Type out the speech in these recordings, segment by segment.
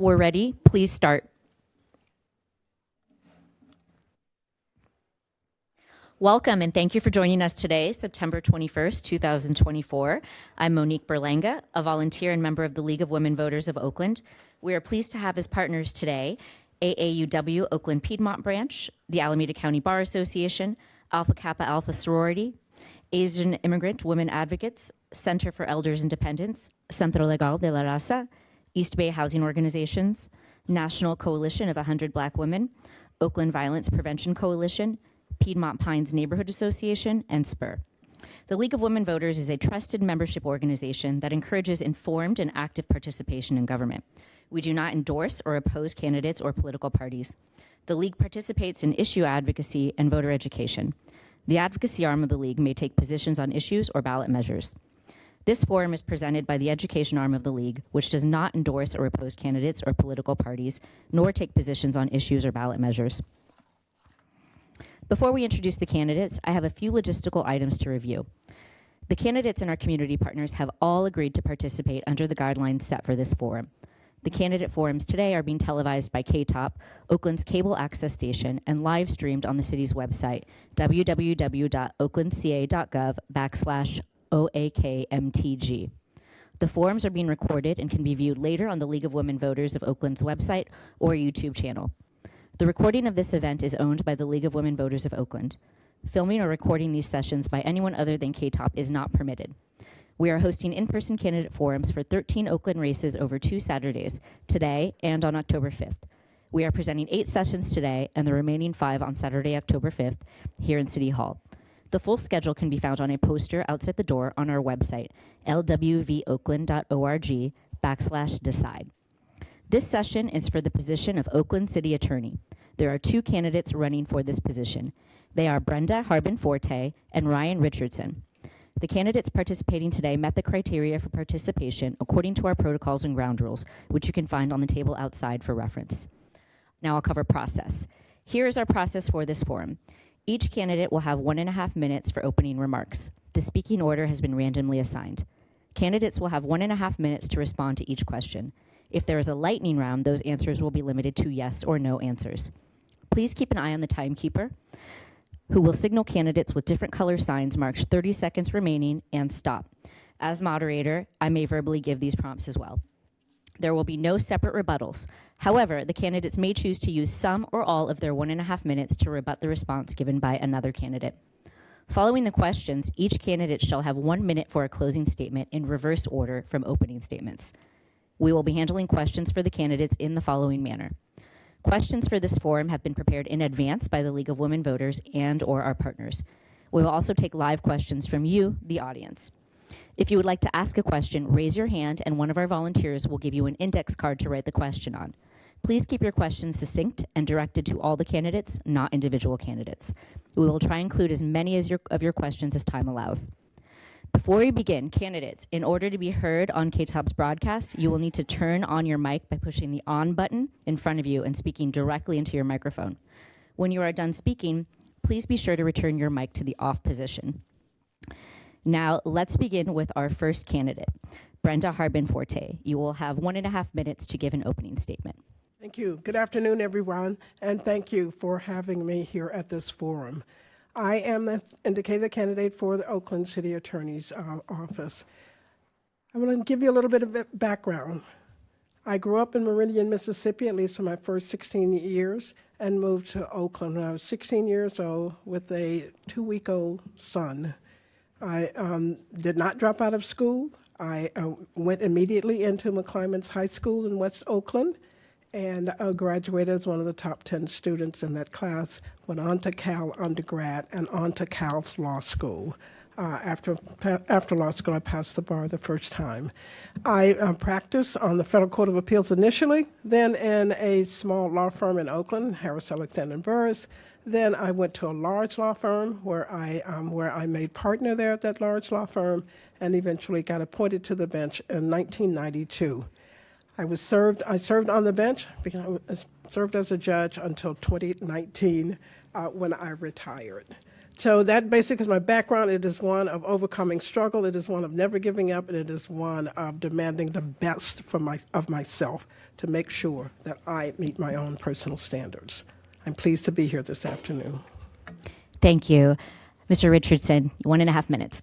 We're ready. Please start. Welcome and thank you for joining us today, September 21st, 2024. I'm Monique Berlanga, a volunteer and member of the League of Women Voters of Oakland. We are pleased to have as partners today AAUW Oakland Piedmont Branch, the Alameda County Bar Association, Alpha Kappa Alpha Sorority, Asian Immigrant Women Advocates, Center for Elders Independence, Centro Legal de la Raza, East Bay Housing Organizations, National Coalition of 100 Black Women, Oakland Violence Prevention Coalition, Piedmont Pines Neighborhood Association, and SPUR. The League of Women Voters is a trusted membership organization that encourages informed and active participation in government. We do not endorse or oppose candidates or political parties. The League participates in issue advocacy and voter education. The advocacy arm of the League may take positions on issues or ballot measures. This forum is presented by the education arm of the League, which does not endorse or oppose candidates or political parties, nor take positions on issues or ballot measures. Before we introduce the candidates, I have a few logistical items to review. The candidates and our community partners have all agreed to participate under the guidelines set for this forum. The candidate forums today are being televised by KTOP, Oakland's cable access station, and live streamed on the city's website, www.oaklandca.gov/OAKMTG. The forums are being recorded and can be viewed later on the League of Women Voters of Oakland's website or YouTube channel. The recording of this event is owned by the League of Women Voters of Oakland. Filming or recording these sessions by anyone other than KTOP is not permitted. We are hosting in-person candidate forums for 13 Oakland races over 2 Saturdays, today and on October 5th. We are presenting 8 sessions today and the remaining 5 on Saturday, October 5th, here in City Hall. The full schedule can be found on a poster outside the door on our website, lwvoakland.org/decide. This session is for the position of Oakland City Attorney. There are 2 candidates running for this position. They are Brenda Harbin-Forte and Ryan Richardson. The candidates participating today met the criteria for participation according to our protocols and ground rules, which you can find on the table outside for reference. Now I'll cover process. Here is our process for this forum. Each candidate will have 1.5 minutes for opening remarks. The speaking order has been randomly assigned. Candidates will have 1.5 minutes to respond to each question. If there is a lightning round, those answers will be limited to yes or no answers. Please keep an eye on the timekeeper, who will signal candidates with different color signs marked 30 seconds remaining and stop. As moderator, I may verbally give these prompts as well. There will be no separate rebuttals. However, the candidates may choose to use some or all of their 1.5 minutes to rebut the response given by another candidate. Following the questions, each candidate shall have 1 minute for a closing statement in reverse order from opening statements. We will be handling questions for the candidates in the following manner. Questions for this forum have been prepared in advance by the League of Women Voters and/or our partners. We will also take live questions from you, the audience. If you would like to ask a question, raise your hand and one of our volunteers will give you an index card to write the question on. Please keep your questions succinct and directed to all the candidates, not individual candidates. We will try and include as many of your questions as time allows. Before we begin, candidates, in order to be heard on KTOP's broadcast, you will need to turn on your mic by pushing the on button in front of you and speaking directly into your microphone. When you are done speaking, please be sure to return your mic to the off position. Now, let's begin with our first candidate, Brenda Harbin-Forte. You will have 1.5 minutes to give an opening statement. Thank you. Good afternoon, everyone, and thank you for having me here at this forum. I am the indicated candidate for the Oakland City Attorney's Office. I'm going to give you a little bit of background. I grew up in Meridian, Mississippi, at least for my first 16 years, and moved to Oakland when I was 16 years old with a 2-week-old son. I did not drop out of school. I went immediately into McClymonds High School in West Oakland, and graduated as one of the top 10 students in that class, went on to Cal undergrad and on to Cal's law school. After law school, I passed the bar the first time. I practiced on the Federal Court of Appeals initially, then in a small law firm in Oakland, Harris, Alexander & Burris. Then I went to a large law firm where I made partner there at that large law firm and eventually got appointed to the bench in 1992. I served on the bench, served as a judge until 2019 when I retired. So that basically is my background. It is one of overcoming struggle. It is one of never giving up, and it is one of demanding the best of myself to make sure that I meet my own personal standards. I'm pleased to be here this afternoon. Thank you. Mr. Richardson, 1.5 minutes.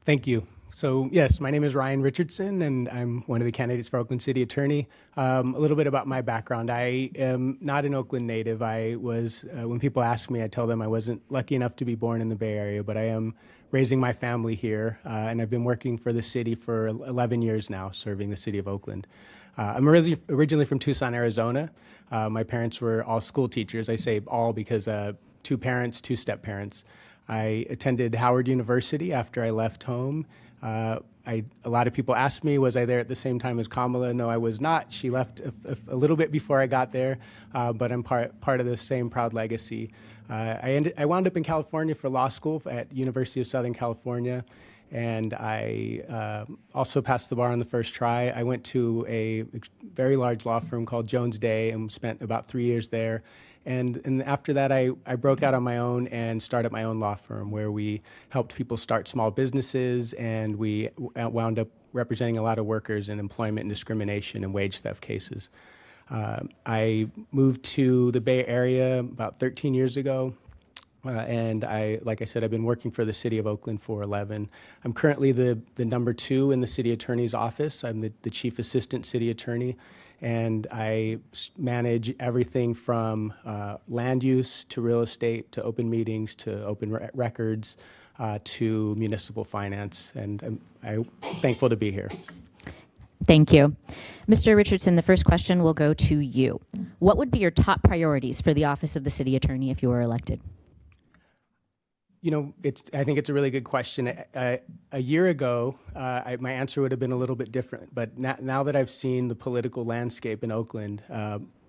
Thank you. So yes, my name is Ryan Richardson, and I'm one of the candidates for Oakland City Attorney. A little bit about my background. I am not an Oakland native. I was, when people ask me, I tell them I wasn't lucky enough to be born in the Bay Area, but I am raising my family here, and I've been working for the city for 11 years now, serving the city of Oakland. I'm originally from Tucson, Arizona. My parents were all school teachers. I say all because two parents, two step-parents. I attended Howard University after I left home. A lot of people asked me, was I there at the same time as Kamala? No, I was not. She left a little bit before I got there, but I'm part of the same proud legacy. I wound up in California for law school at University of Southern California, and I also passed the bar on the first try. I went to a very large law firm called Jones Day and spent about 3 years there. And after that, I broke out on my own and started my own law firm where we helped people start small businesses, and we wound up representing a lot of workers in employment and discrimination and wage theft cases. I moved to the Bay Area about 13 years ago, and like I said, I've been working for the city of Oakland for 11. I'm currently the number 2 in the city attorney's office. I'm the chief assistant city attorney. And I manage everything from land use to real estate to open meetings to open records to municipal finance. And I'm thankful to be here. Thank you. Mr. Richardson, the first question will go to you. What would be your top priorities for the office of the city attorney if you were elected? You know, I think it's a really good question. A year ago, my answer would have been a little bit different. But now that I've seen the political landscape in Oakland,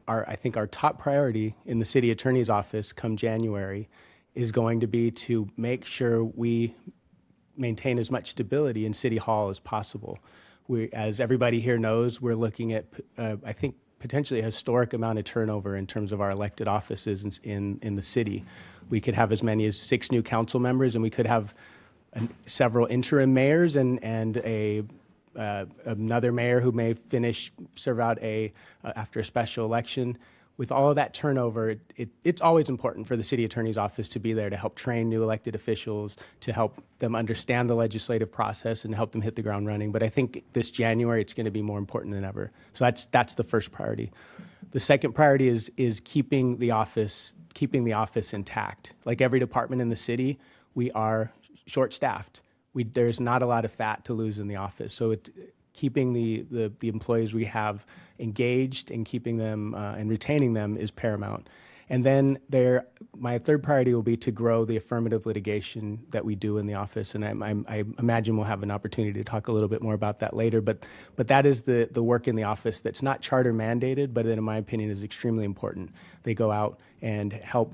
I think our top priority in the city attorney's office come January is going to be to make sure we maintain as much stability in City Hall as possible. As everybody here knows, we're looking at, I think, potentially a historic amount of turnover in terms of our elected offices in the city. We could have as many as 6 new council members, and we could have several interim mayors and another mayor who may serve out after a special election. With all of that turnover, it's always important for the city attorney's office to be there to help train new elected officials, to help them understand the legislative process and help them hit the ground running. But I think this January, it's going to be more important than ever. So that's the first priority. The second priority is keeping the office intact. Like every department in the city, we are short-staffed. There's not a lot of fat to lose in the office. So keeping the employees we have engaged and keeping them and retaining them is paramount. And then my third priority will be to grow the affirmative litigation that we do in the office. And I imagine we'll have an opportunity to talk a little bit more about that later. But that is the work in the office that's not charter mandated, but that in my opinion is extremely important. They go out and help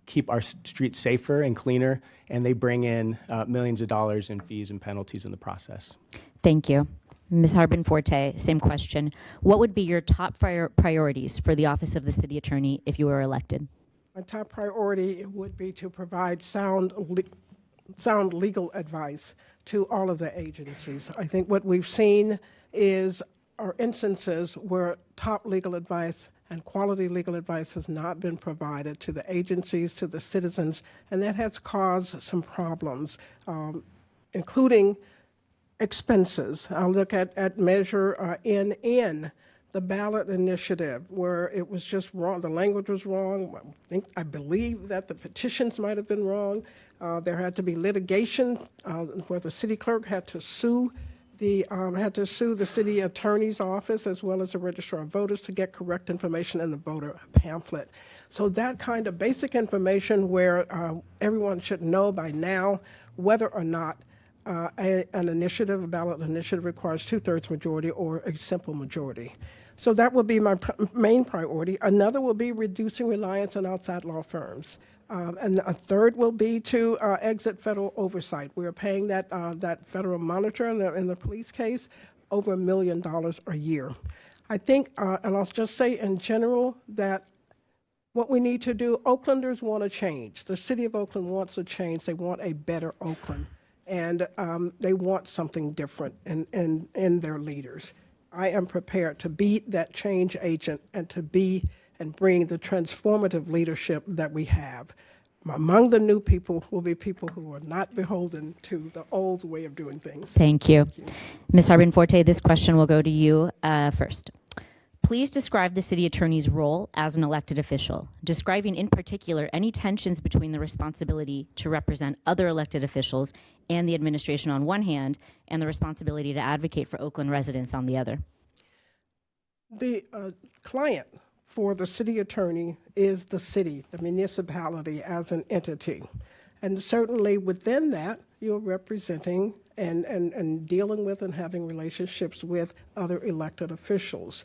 keep our streets safer and cleaner, and they bring in millions of dollars in fees and penalties in the process. Thank you. Ms. Harbin-Forte, same question. What would be your top priorities for the office of the city attorney if you were elected? My top priority would be to provide sound legal advice to all of the agencies. I think what we've seen are instances where top legal advice and quality legal advice has not been provided to the agencies, to the citizens, and that has caused some problems, including expenses. I'll look at Measure NN, the ballot initiative, where it was just wrong. The language was wrong. I believe that the petitions might have been wrong. There had to be litigation where the city clerk had to sue the city attorney's office as well as the registrar of voters to get correct information in the voter pamphlet. So that kind of basic information where everyone should know by now whether or not a ballot initiative requires 2/3 majority or a simple majority. So that will be my main priority. Another will be reducing reliance on outside law firms. And a third will be to exit federal oversight. We are paying that federal monitor in the police case over $1 million a year. I think, and I'll just say in general, that What we need to do, Oaklanders want a change. The city of Oakland wants a change. They want a better Oakland. And they want something different in their leaders. I am prepared to be that change agent and to be and bring the transformative leadership that we have. Among the new people will be people who are not beholden to the old way of doing things. Thank you. Ms. Harbin-Forte, this question will go to you first. Please describe the city attorney's role as an elected official, describing in particular any tensions between the responsibility to represent other elected officials and the administration on one hand, and the responsibility to advocate for Oakland residents on the other. The client for the city attorney is the city, the municipality as an entity. And certainly within that, you're representing and dealing with and having relationships with other elected officials.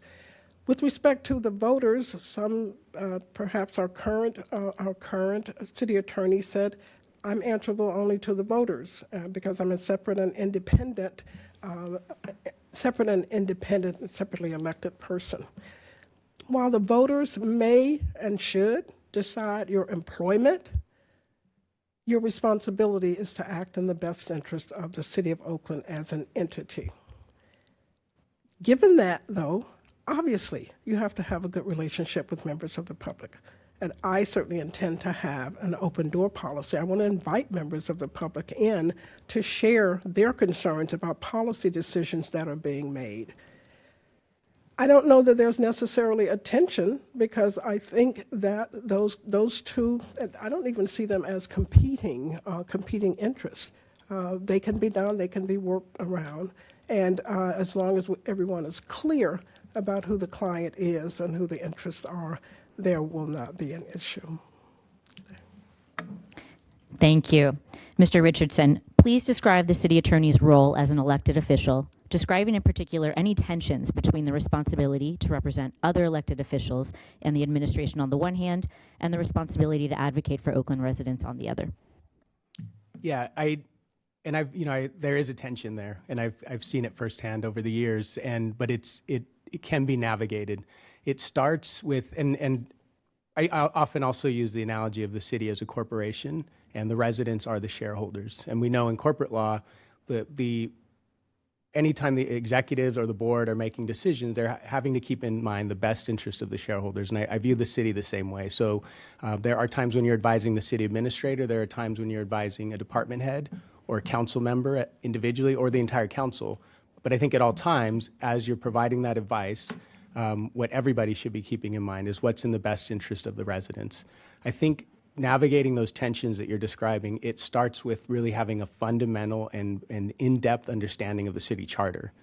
With respect to the voters, some perhaps our current city attorney said, I'm answerable only to the voters because I'm a separately elected person. While the voters may and should decide your employment, your responsibility is to act in the best interest of the city of Oakland as an entity. Given that, though, obviously, you have to have a good relationship with members of the public. And I certainly intend to have an open door policy. I want to invite members of the public in to share their concerns about policy decisions that are being made. I don't know that there's necessarily a tension because I think that those two, I don't even see them as competing interests. They can be done, they can be worked around. And as long as everyone is clear about who the client is and who the interests are, there will not be an issue. Thank you. Mr. Richardson, please describe the city attorney's role as an elected official, describing in particular any tensions between the responsibility to represent other elected officials and the administration on the one hand, and the responsibility to advocate for Oakland residents on the other. Yeah, there is a tension there, and I've seen it firsthand over the years. But it can be navigated. It starts with, and I often also use the analogy of the city as a corporation, and the residents are the shareholders. And we know in corporate law, anytime the executives or the board are making decisions, they're having to keep in mind the best interest of the shareholders. And I view the city the same way. So there are times when you're advising the city administrator, there are times when you're advising a department head or a council member individually or the entire council. But I think at all times, as you're providing that advice, what everybody should be keeping in mind is what's in the best interest of the residents. I think navigating those tensions that you're describing, it starts with really having a fundamental and in-depth understanding of the city charter.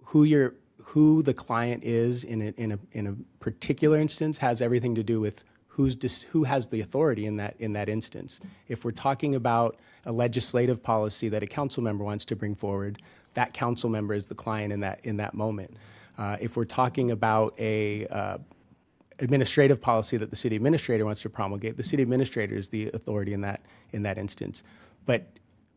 Who the client is in a particular instance has everything to do with who has the authority in that instance. If we're talking about a legislative policy that a council member wants to bring forward, that council member is the client in that moment. If we're talking about a administrative policy that the city administrator wants to promulgate, the city administrator is the authority in that instance. But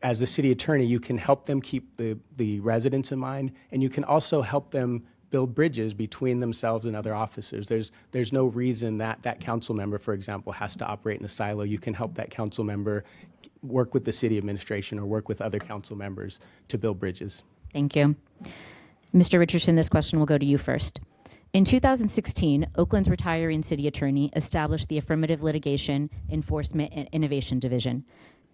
as the city attorney, you can help them keep the residents in mind, and you can also help them build bridges between themselves and other officers. There's no reason that council member, for example, has to operate in a silo. You can help that council member work with the city administration or work with other council members to build bridges. Thank you. Mr. Richardson, this question will go to you first. In 2016, Oakland's retiring city attorney established the Affirmative Litigation, Enforcement, and Innovation Division.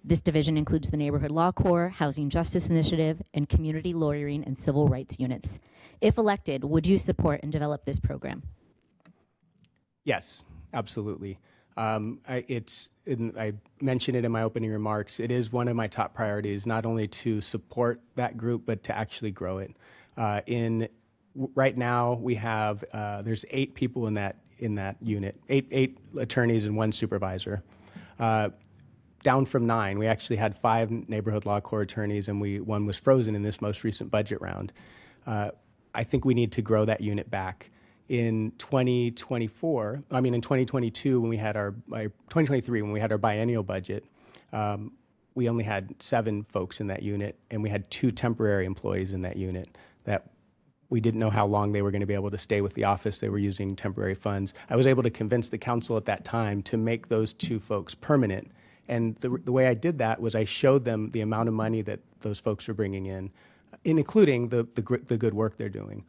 This division includes the Neighborhood Law Corps, Housing Justice Initiative, and Community Lawyering and Civil Rights Units. If elected, would you support and develop this program? Yes, absolutely. I mentioned it in my opening remarks. It is one of my top priorities, not only to support that group, but to actually grow it. Right now, we have there's 8 people in that unit, eight attorneys and 1 supervisor. Down from 9, we actually had 5 neighborhood law corps attorneys, and one was frozen in this most recent budget round. I think we need to grow that unit back. In 2022, when we had 2023, when we had our biennial budget, we only had 7 folks in that unit, and we had 2 temporary employees in that unit that we didn't know how long they were going to be able to stay with the office. They were using temporary funds. I was able to convince the council at that time to make those two folks permanent. And the way I did that was I showed them the amount of money that those folks are bringing in including the good work they're doing.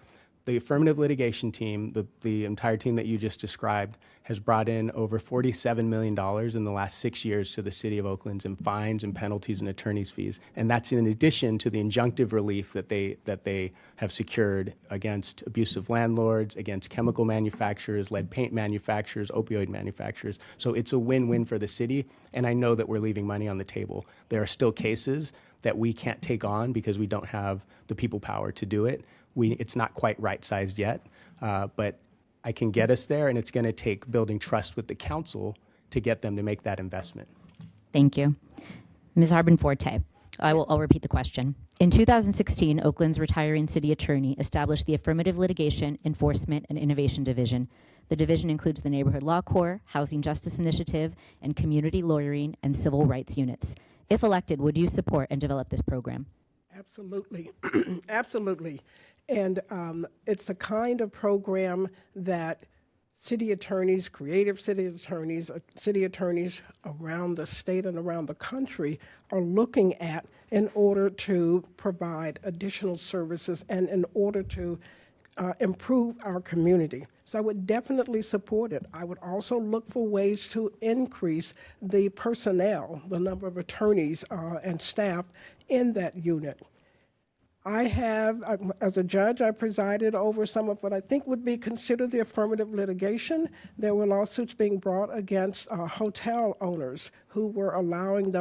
The affirmative litigation team, the entire team that you just described, has brought in over $47 million in the last 6 years to the city of Oakland in fines and penalties and attorney's fees. And that's in addition to the injunctive relief that they have secured against abusive landlords, against chemical manufacturers, lead paint manufacturers, opioid manufacturers. So it's a win-win for the city, and I know that we're leaving money on the table. There are still cases that we can't take on because we don't have the people power to do it. It's not quite right-sized yet, but I can get us there, and it's going to take building trust with the council to get them to make that investment. Thank you. Ms. Harbin-Forte, I'll repeat the question. In 2016, Oakland's retiring city attorney established the Affirmative Litigation, Enforcement, and Innovation Division. The division includes the Neighborhood Law Corps, Housing Justice Initiative, and Community Lawyering and Civil Rights Units. If elected, would you support and develop this program? Absolutely. Absolutely. And it's the kind of program that city attorneys, creative city attorneys around the state and around the country are looking at in order to provide additional services and in order to improve our community. So I would definitely support it. I would also look for ways to increase the personnel, the number of attorneys and staff in that unit. As a judge, I presided over some of what I think would be considered the affirmative litigation. There were lawsuits being brought against hotel owners who were allowing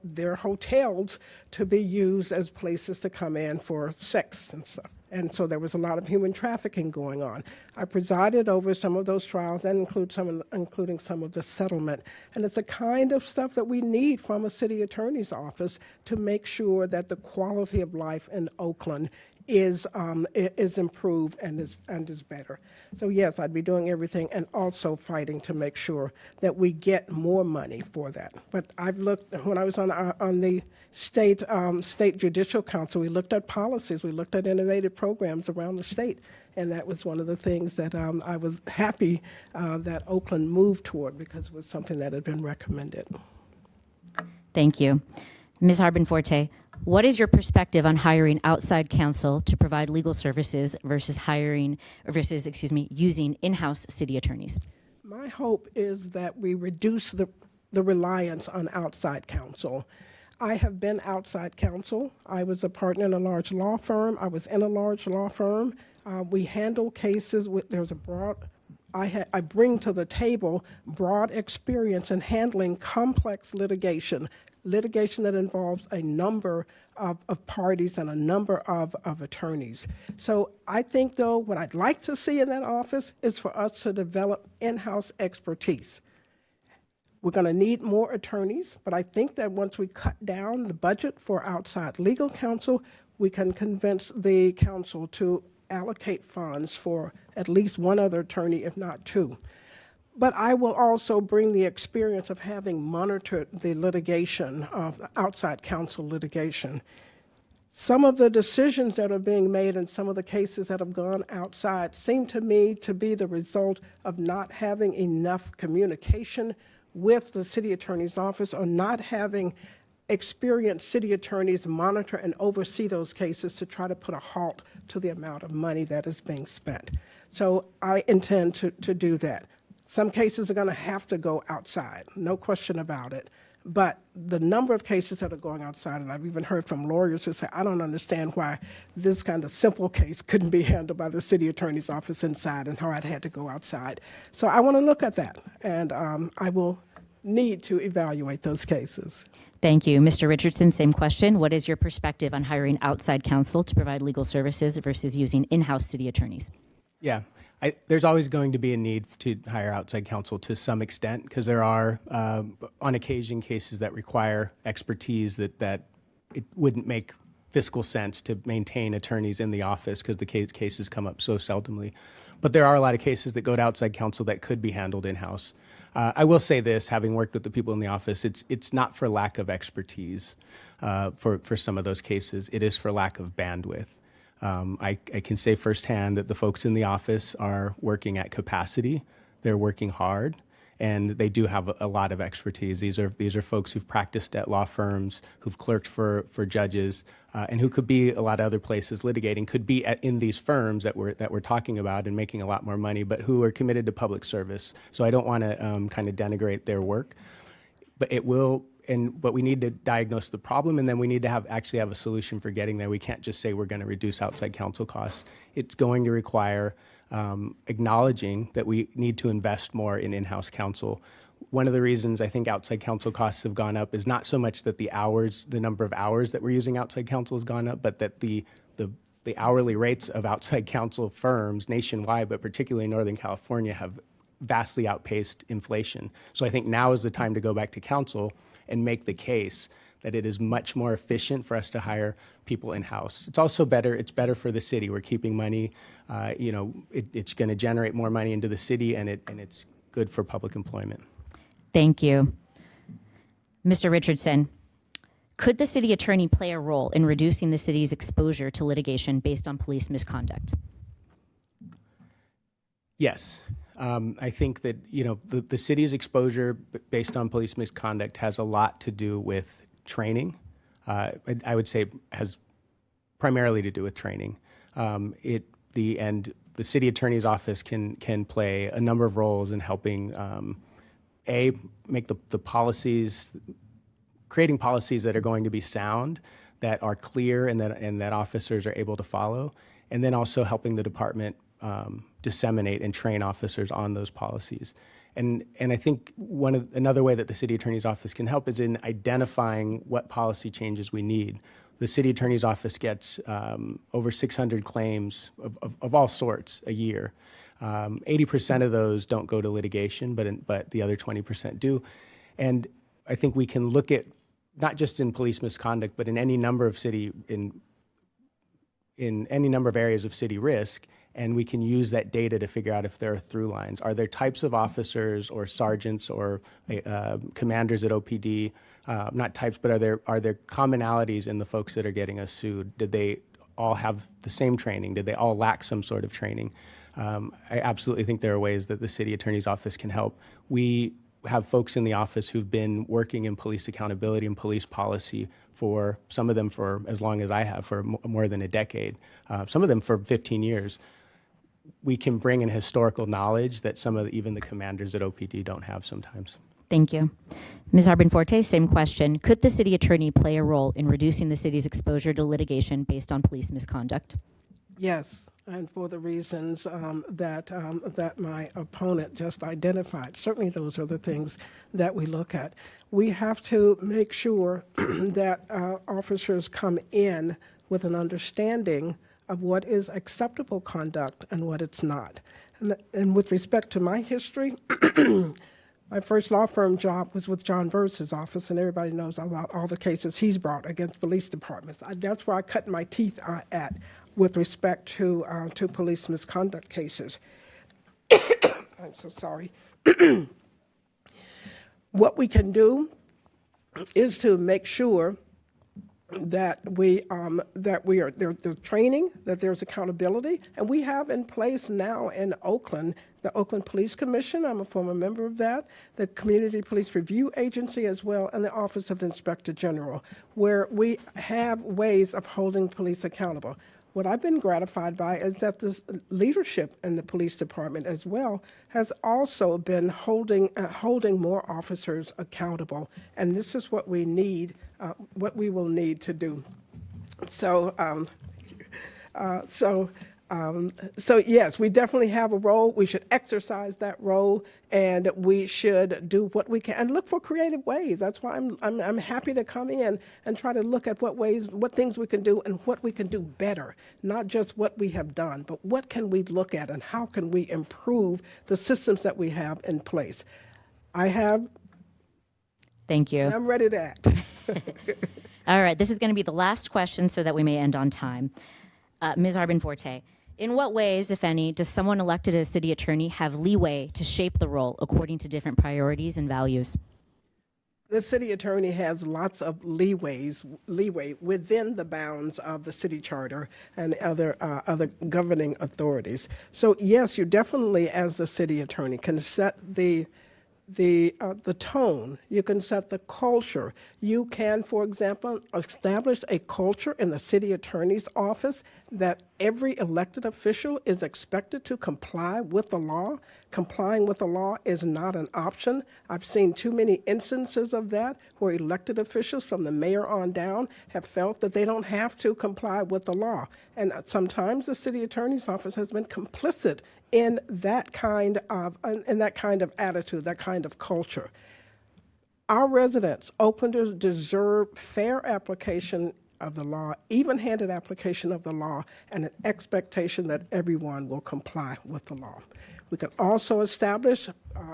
their hotels to be used as places to come in for sex and stuff. And so there was a lot of human trafficking going on. I presided over some of those trials and including some of the settlement. And it's the kind of stuff that we need from a city attorney's office to make sure that the quality of life in Oakland is improved and is better. So yes, I'd be doing everything and also fighting to make sure that we get more money for that. But I've looked, when I was on the state judicial council, we looked at policies, we looked at innovative programs around the state, and that was one of the things that I was happy that Oakland moved toward because it was something that had been recommended. Thank you. Ms. Harbin-Forte, what is your perspective on hiring outside counsel to provide legal services versus using in-house city attorneys? My hope is that we reduce the reliance on outside counsel. I have been outside counsel. I was a partner in a large law firm. I was in a large law firm. We handle cases with, I bring to the table broad experience in handling complex litigation that involves a number of parties and a number of attorneys. So I think, though, what I'd like to see in that office is for us to develop in-house expertise. We're going to need more attorneys, but I think that once we cut down the budget for outside legal counsel, we can convince the council to allocate funds for at least one other attorney, if not two. But I will also bring the experience of having monitored the litigation of outside counsel litigation. Some of the decisions that are being made in some of the cases that have gone outside seem to me to be the result of not having enough communication with the city attorney's office or not having experienced city attorneys monitor and oversee those cases to try to put a halt to the amount of money that is being spent. So I intend to do that. Some cases are going to have to go outside, no question about it. But the number of cases that are going outside, and I've even heard from lawyers who say, I don't understand why this kind of simple case couldn't be handled by the city attorney's office inside and how I'd had to go outside. So I want to look at that, and I will need to evaluate those cases. Thank you. Mr. Richardson, same question. What is your perspective on hiring outside counsel to provide legal services versus using in-house city attorneys? Yeah. There's always going to be a need to hire outside counsel to some extent because there are, on occasion, cases that require expertise that it wouldn't make fiscal sense to maintain attorneys in the office because the cases come up so seldomly. But there are a lot of cases that go to outside counsel that could be handled in-house. I will say this, having worked with the people in the office, it's not for lack of expertise for some of those cases. It is for lack of bandwidth. I can say firsthand that the folks in the office are working at capacity. They're working hard, and they do have a lot of expertise. These are folks who've practiced at law firms, who've clerked for judges, and who could be a lot of other places litigating, could be in these firms that we're talking about and making a lot more money, but who are committed to public service. So I don't want to kind of denigrate their work, but it will. But we need to diagnose the problem, and then we need to actually have a solution for getting there. We can't just say we're going to reduce outside counsel costs. It's going to require acknowledging that we need to invest more in in-house counsel. One of the reasons I think outside counsel costs have gone up is not so much that the number of hours that we're using outside counsel has gone up, but that the hourly rates of outside counsel firms nationwide, but particularly in Northern California, have vastly outpaced inflation. So I think now is the time to go back to counsel and make the case that it is much more efficient for us to hire people in-house. It's also better. It's better for the city. We're keeping money. It's going to generate more money into the city, and it's good for public employment. Thank you. Mr. Richardson, could the city attorney play a role in reducing the city's exposure to litigation based on police misconduct? Yes. I think that the city's exposure based on police misconduct has a lot to do with training. I would say has primarily to do with training. The city attorney's office can play a number of roles in helping make the policies, creating policies that are going to be sound, that are clear, and that officers are able to follow, and then also helping the department disseminate and train officers on those policies. And I think another way that the city attorney's office can help is in identifying what policy changes we need. The city attorney's office gets over 600 claims of all sorts a year. 80% of those don't go to litigation, but the other 20% do. And I think we can look at, not just in police misconduct, but in any number of in any number of areas of city risk, and we can use that data to figure out if there are through lines. Are there types of officers or sergeants or commanders at OPD, not types, but are there commonalities in the folks that are getting us sued? Did they all have the same training? Did they all lack some sort of training? I absolutely think there are ways that the city attorney's office can help. We have folks in the office who've been working in police accountability and police policy for, some of them for as long as I have, for more than a decade, some of them for 15 years. We can bring in historical knowledge that even the commanders at OPD don't have sometimes. Thank you. Ms. Harbin-Forte, same question. Could the city attorney play a role in reducing the city's exposure to litigation based on police misconduct? Yes, and for the reasons that my opponent just identified. Certainly those are the things that we look at. We have to make sure that officers come in with an understanding of what is acceptable conduct and what it's not. And with respect to my history, my first law firm job was with John Verse's office, and everybody knows about all the cases he's brought against police departments. That's where I cut my teeth at with respect to police misconduct cases. I'm so sorry. What we can do is to make sure that there's training, that there's accountability, and we have in place now in Oakland the Oakland Police Commission. I'm a former member of that, the Community Police Review Agency as well, and the Office of the Inspector General, where we have ways of holding police accountable. What I've been gratified by is that this leadership in the police department as well has also been holding more officers accountable, and this is what we need, what we will need to do. So yes, we definitely have a role. We should exercise that role, and we should do what we can and look for creative ways. That's why I'm happy to come in and try to look at what things we can do and what we can do better. Not just what we have done, but what can we look at and how can we improve the systems that we have in place. Thank you. I'm ready to act. All right, this is going to be the last question so that we may end on time. Ms. Harbin-Forte, in what ways, if any, does someone elected as city attorney have leeway to shape the role according to different priorities and values? The city attorney has lots of leeway within the bounds of the city charter and other governing authorities. So yes, you definitely, as the city attorney, can set the tone. You can set the culture. You can, for example, establish a culture in the city attorney's office that every elected official is expected to comply with the law. Complying with the law is not an option. I've seen too many instances of that where elected officials from the mayor on down have felt that they don't have to comply with the law. And sometimes the city attorney's office has been complicit in that kind of attitude, that kind of culture. Our residents, Oaklanders, deserve fair application of the law, even-handed application of the law, and an expectation that everyone will comply with the law. We can also establish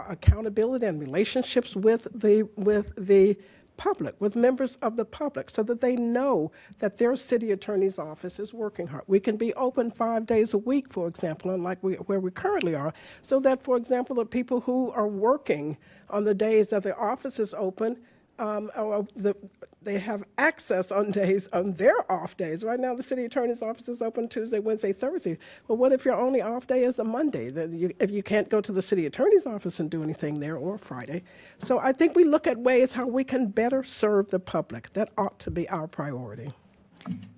accountability and relationships with the public, with members of the public, so that they know that their city attorney's office is working hard. We can be open 5 days a week, for example, unlike where we currently are, so that, for example, the people who are working on the days that their office is open, they have access on their off days. Right now, the city attorney's office is open Tuesday, Wednesday, Thursday. Well, what if your only off day is a Monday? If you can't go to the city attorney's office and do anything there, or Friday. So I think we look at ways how we can better serve the public. That ought to be our priority.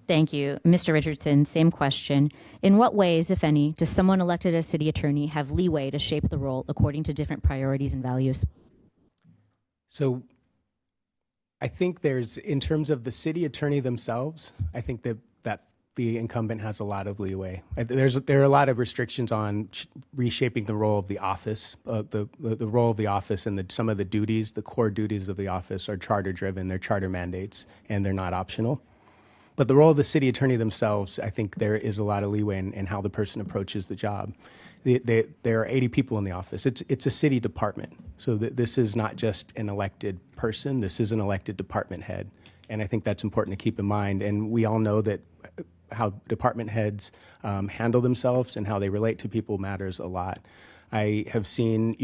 Thank you. Mr. Richardson, same question. In what ways, if any, does someone elected as city attorney have leeway to shape the role according to different priorities and values? So I think in terms of the city attorney themselves, I think that the incumbent has a lot of leeway. There are a lot of restrictions on reshaping the role of the office. The role of the office and some of the duties, the core duties of the office are charter driven, they're charter mandates, and they're not optional. But the role of the city attorney themselves, I think there is a lot of leeway in how the person approaches the job. There are 80 people in the office. It's a city department. So this is not just an elected person. This is an elected department head. And I think that's important to keep in mind. And we all know that how department heads handle themselves and how they relate to people matters a lot. I have seen,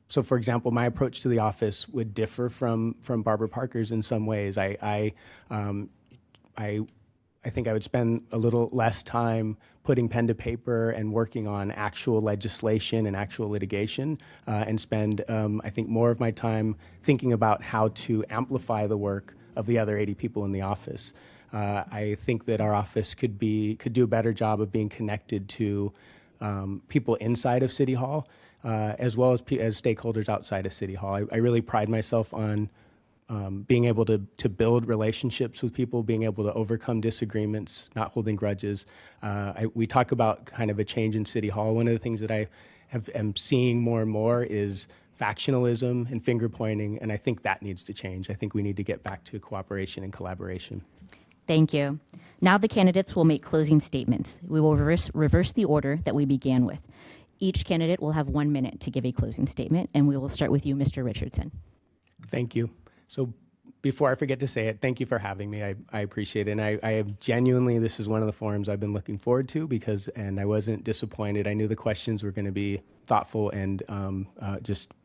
so for example, my approach to the office would differ from Barbara Parker's in some ways. I think I would spend a little less time putting pen to paper and working on actual legislation and actual litigation, and spend, I think, more of my time thinking about how to amplify the work of the other 80 people in the office. I think that our office could do a better job of being connected to people inside of City Hall, as well as stakeholders outside of City Hall. I really pride myself on being able to build relationships with people, being able to overcome disagreements, not holding grudges. We talk about kind of a change in City Hall. One of the things that I am seeing more and more is factionalism and finger pointing, and I think that needs to change. I think we need to get back to cooperation and collaboration. Thank you. Now the candidates will make closing statements. We will reverse the order that we began with. Each candidate will have 1 minute to give a closing statement, and we will start with you, Mr. Richardson. Thank you. So before I forget to say it, thank you for having me. I appreciate it. And I have genuinely, this is one of the forums I've been looking forward to and I wasn't disappointed. I knew the questions were going to be thoughtful and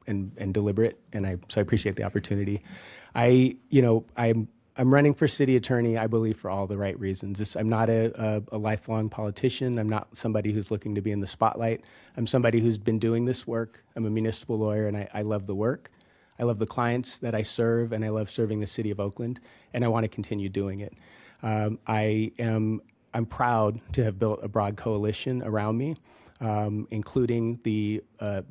and deliberate. So I appreciate the opportunity. I'm running for city attorney, I believe, for all the right reasons. I'm not a lifelong politician. I'm not somebody who's looking to be in the spotlight. I'm somebody who's been doing this work. I'm a municipal lawyer, and I love the work. I love the clients that I serve, and I love serving the city of Oakland, and I want to continue doing it. I'm proud to have built a broad coalition around me, including the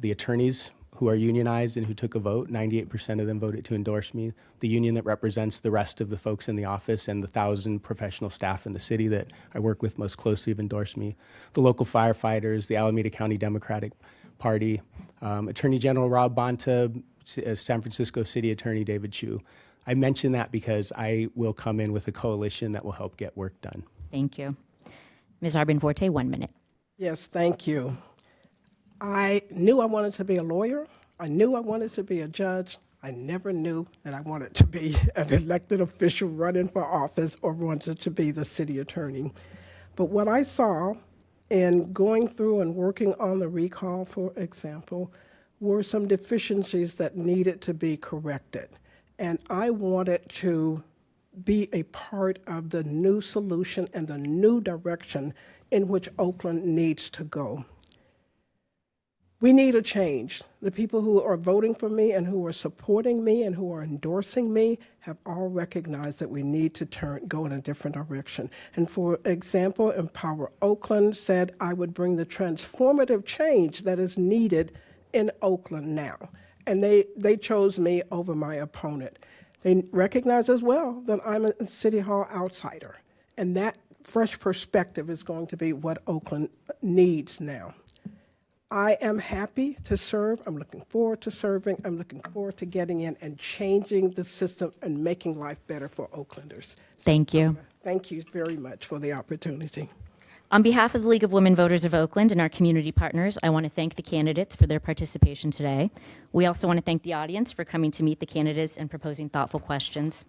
attorneys who are unionized and who took a vote. 98% of them voted to endorse me. The union that represents the rest of the folks in the office and the 1,000 professional staff in the city that I work with most closely have endorsed me. The local firefighters, the Alameda County Democratic Party, Attorney General Rob Bonta, San Francisco City Attorney David Chu. I mention that because I will come in with a coalition that will help get work done. Thank you. Ms. Arbin-Forte, 1 minute. Yes, thank you. I knew I wanted to be a lawyer. I knew I wanted to be a judge. I never knew that I wanted to be an elected official running for office or wanted to be the city attorney. But what I saw in going through and working on the recall, for example, were some deficiencies that needed to be corrected. And I wanted to be a part of the new solution and the new direction in which Oakland needs to go. We need a change. The people who are voting for me and who are supporting me and who are endorsing me have all recognized that we need to go in a different direction. And for example, Empower Oakland said I would bring the transformative change that is needed in Oakland now. And they chose me over my opponent. They recognize as well that I'm a City Hall outsider. And that fresh perspective is going to be what Oakland needs now. I am happy to serve. I'm looking forward to serving. I'm looking forward to getting in and changing the system and making life better for Oaklanders. Thank you. Thank you very much for the opportunity. On behalf of the League of Women Voters of Oakland and our community partners, I want to thank the candidates for their participation today. We also want to thank the audience for coming to meet the candidates and proposing thoughtful questions.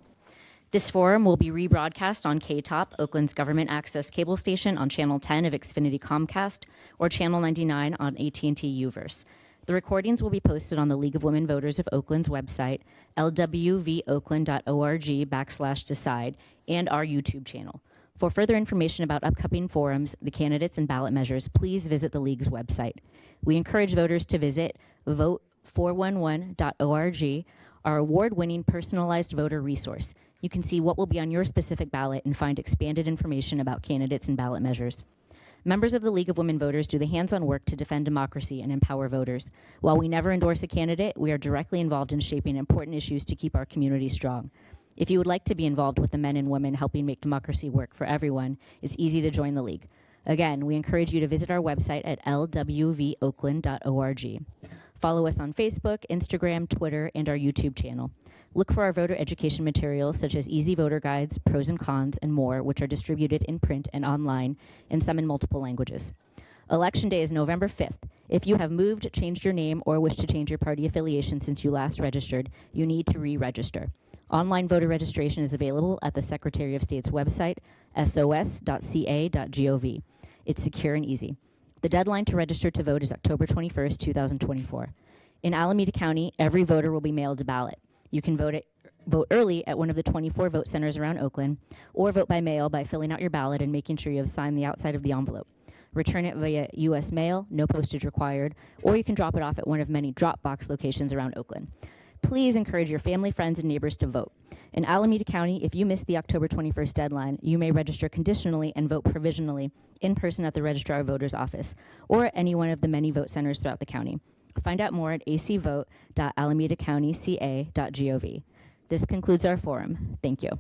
This forum will be rebroadcast on KTOP, Oakland's government access cable station, on Channel 10 of Xfinity Comcast, or Channel 99 on AT&T Uverse. The recordings will be posted on the League of Women Voters of Oakland's website, lwvoakland.org/decide, and our YouTube channel. For further information about upcoming forums, the candidates, and ballot measures, please visit the League's website. We encourage voters to visit vote411.org, our award-winning personalized voter resource. You can see what will be on your specific ballot and find expanded information about candidates and ballot measures. Members of the League of Women Voters do the hands-on work to defend democracy and empower voters. While we never endorse a candidate, we are directly involved in shaping important issues to keep our community strong. If you would like to be involved with the men and women helping make democracy work for everyone, it's easy to join the League. Again, we encourage you to visit our website at lwvoakland.org. Follow us on Facebook, Instagram, Twitter, and our YouTube channel. Look for our voter education materials such as easy voter guides, pros and cons, and more, which are distributed in print and online, and some in multiple languages. Election Day is November 5th. If you have moved, changed your name, or wish to change your party affiliation since you last registered, you need to re-register. Online voter registration is available at the Secretary of State's website, sos.ca.gov. It's secure and easy. The deadline to register to vote is October 21st, 2024. In Alameda County, every voter will be mailed a ballot. You can vote early at one of the 24 vote centers around Oakland, or vote by mail by filling out your ballot and making sure you have signed the outside of the envelope. Return it via U.S. mail, no postage required, or you can drop it off at one of many drop box locations around Oakland. Please encourage your family, friends, and neighbors to vote. In Alameda County, if you miss the October 21st deadline, you may register conditionally and vote provisionally in person at the Registrar of Voters' office or at any one of the many vote centers throughout the county. Find out more at acvote.alamedacountyca.gov. This concludes our forum. Thank you.